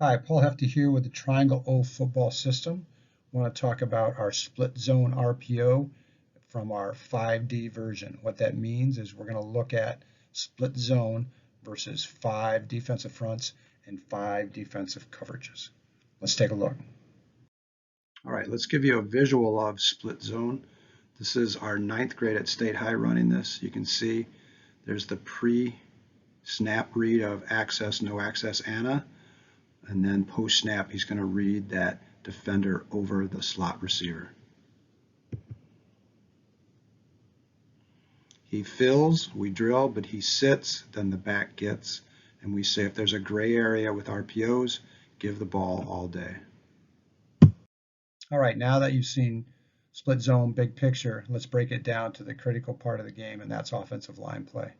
Hi, Paul Hefty here with the Triangle O football system. I want to talk about our split zone RPO from our 5D version. What that means is we're going to look at split zone versus 5 defensive fronts and 5 defensive coverages. Let's take a look. All right, let's give you a visual of split zone. This is our 9th grade at State High running this. You can see there's the pre-snap read of access, no access, Anna. And then post-snap, he's going to read that defender over the slot receiver. He fills, we drill, but he sits, then the back gets. And we say if there's a gray area with RPOs, give the ball all day. All right, now that you've seen split zone, big picture, let's break it down to the critical part of the game, and that's offensive line play.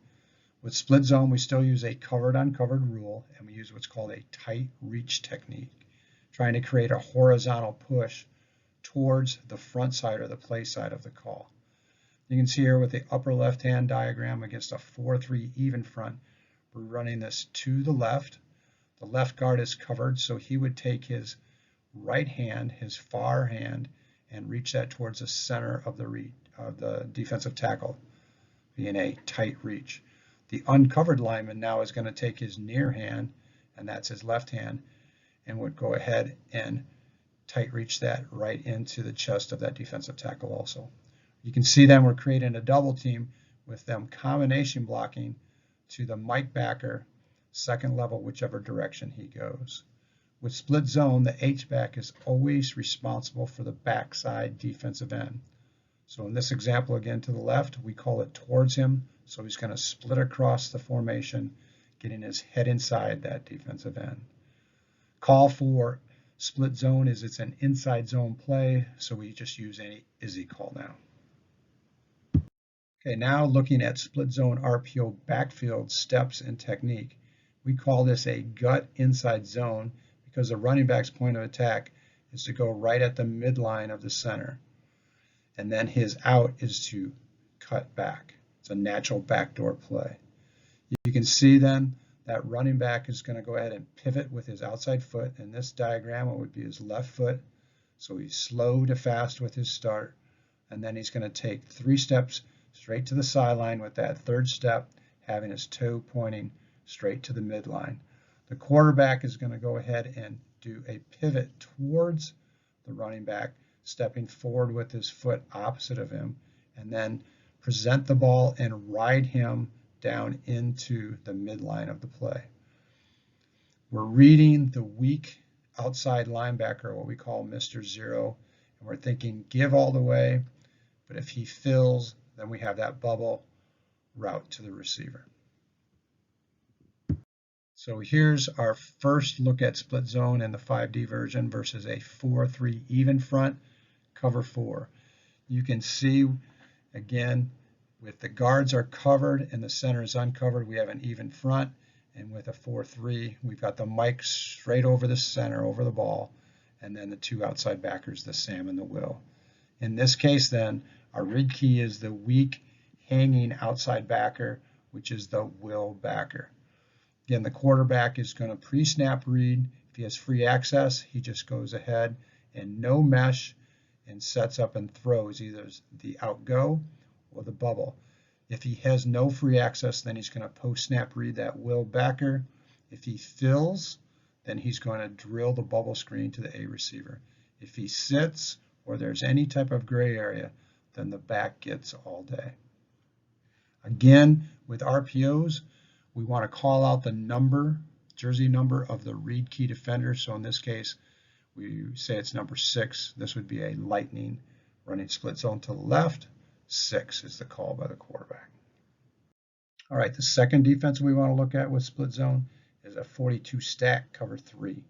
With split zone, we still use a covered uncovered rule, and we use what's called a tight reach technique, trying to create a horizontal push towards the front side or the play side of the call. You can see here with the upper left-hand diagram against a 4-3 even front, we're running this to the left. The left guard is covered, so he would take his right hand, his far hand, and reach that towards the center of the defensive tackle, being a tight reach. The uncovered lineman now is going to take his near hand, and that's his left hand, and would go ahead and tight reach that right into the chest of that defensive tackle also. You can see then we're creating a double team with them combination blocking to the Mike backer, second level, whichever direction he goes. With split zone, the H-back is always responsible for the backside defensive end. So in this example, again to the left, we call it towards him. So he's going to split across the formation, getting his head inside that defensive end. Call for split zone is it's an inside zone play, so we just use any ISI call now. Okay, now looking at split zone RPO backfield steps and technique. We call this a gut inside zone because the running back's point of attack is to go right at the midline of the center. And then his out is to cut back. It's a natural backdoor play. You can see then that running back is going to go ahead and pivot with his outside foot. In this diagram, it would be his left foot. So he's slow to fast with his start. And then he's going to take 3 steps straight to the sideline with that 3rd step having his toe pointing straight to the midline. The quarterback is going to go ahead and do a pivot towards the running back, stepping forward with his foot opposite of him, and then present the ball and ride him down into the midline of the play. We're reading the weak outside linebacker, what we call Mr. Zero, and we're thinking give all the way, but if he fills, then we have that bubble route to the receiver. So here's our first look at split zone in the 5D version versus a 4-3 even front, cover 4. You can see, again, with the guards are covered and the center is uncovered, we have an even front. And with a 4-3, we've got the Mike straight over the center, over the ball, and then the 2 outside backers, the Sam and the Will. In this case, then, our read key is the weak hanging outside backer, which is the Will backer. Again, the quarterback is going to pre-snap read. If he has free access, he just goes ahead and no mesh and sets up and throws either the outgo or the bubble. If he has no free access, then he's going to post-snap read that Will backer. If he fills, then he's going to drill the bubble screen to the A receiver. If he sits or there's any type of gray area, then the back gets all day. Again, with RPOs, we want to call out the number, jersey number of the read key defender. So in this case, we say it's number 6. This would be a lightning running split zone to the left. 6 is the call by the quarterback. All right, the second defense we want to look at with split zone is a 42 stack cover 3.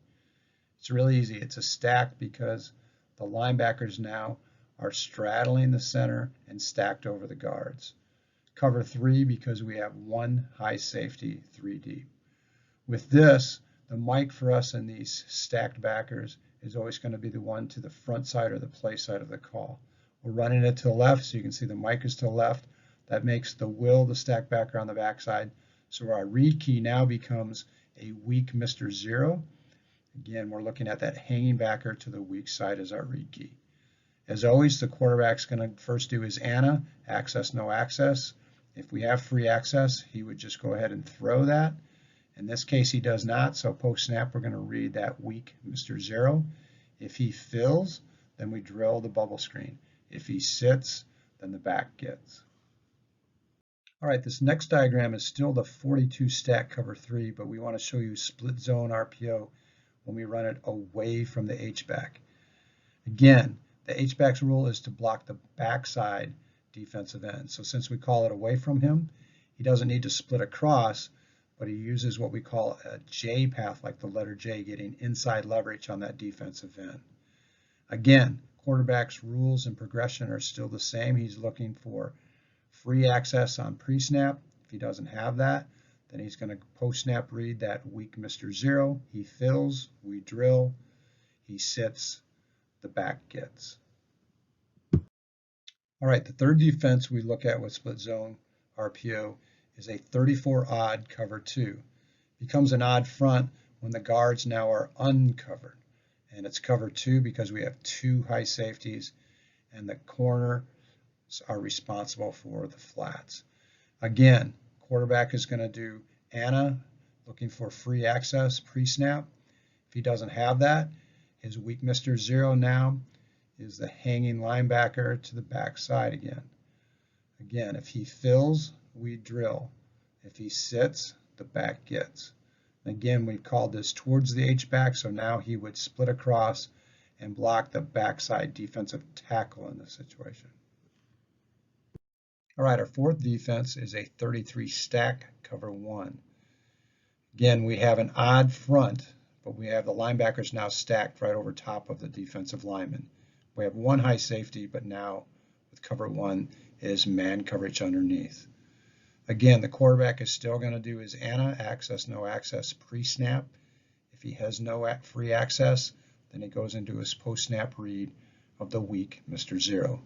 It's really easy. It's a stack because the linebackers now are straddling the center and stacked over the guards. Cover 3 because we have 1 high safety 3 deep. With this, the Mike for us in these stacked backers is always going to be the one to the front side or the play side of the call. We're running it to the left, so you can see the Mike is to the left. That makes the Will the stack backer on the backside. So our read key now becomes a weak Mr. Zero. Again, we're looking at that hanging backer to the weak side as our read key. As always, the quarterback's going to first do his ANA, access, no access. If we have free access, he would just go ahead and throw that. In this case, he does not, so post-snap, we're going to read that weak Mr. Zero. If he fills, then we drill the bubble screen. If he sits, then the back gets. All right, this next diagram is still the 42 stack cover 3, but we want to show you split zone RPO when we run it away from the H-back. Again, the H-back's rule is to block the backside defensive end. So since we call it away from him, he doesn't need to split across, but he uses what we call a J path, like the letter J, getting inside leverage on that defensive end. Again, quarterback's rules and progression are still the same. He's looking for free access on pre-snap. If he doesn't have that, then he's going to post-snap read that weak Mr. Zero. He fills, we drill, he sits, the back gets. All right, the third defense we look at with split zone RPO is a 34 odd cover 2. Becomes an odd front when the guards now are uncovered. And it's cover 2 because we have 2 high safeties and the corners are responsible for the flats. Again, quarterback is going to do ANA, looking for free access pre-snap. If he doesn't have that, his weak Mr. Zero now is the hanging linebacker to the backside again. Again, if he fills, we drill. If he sits, the back gets. Again, we called this towards the H-back, so now he would split across and block the backside defensive tackle in this situation. All right, our fourth defense is a 33 stack cover 1. Again, we have an odd front, but we have the linebackers now stacked right over top of the defensive lineman. We have 1 high safety, but now with cover 1 is man coverage underneath. Again, the quarterback is still going to do his ANA, access, no access, pre-snap. If he has no free access, then he goes into his post-snap read of the weak Mr. Zero.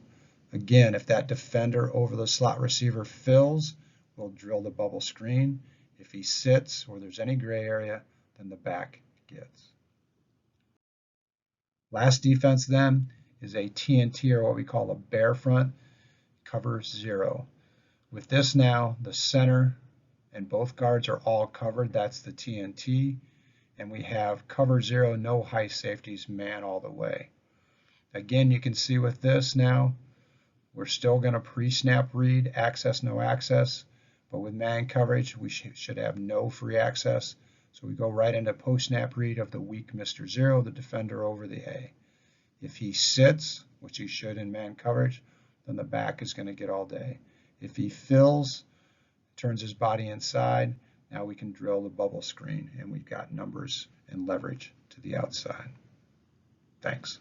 Again, if that defender over the slot receiver fills, we'll drill the bubble screen. If he sits or there's any gray area, then the back gets. Last defense then is a TNT, or what we call a bear front, cover 0. With this now, the center and both guards are all covered. That's the TNT. And we have cover 0, no high safeties, man all the way. Again, you can see with this now, we're still going to pre-snap read, access, no access. But with man coverage, we should have no free access. So we go right into post-snap read of the weak Mr. Zero, the defender over the A. If he sits, which he should in man coverage, then the back is going to get all day. If he fills, turns his body inside, now we can drill the bubble screen and we've got numbers and leverage to the outside. Thanks.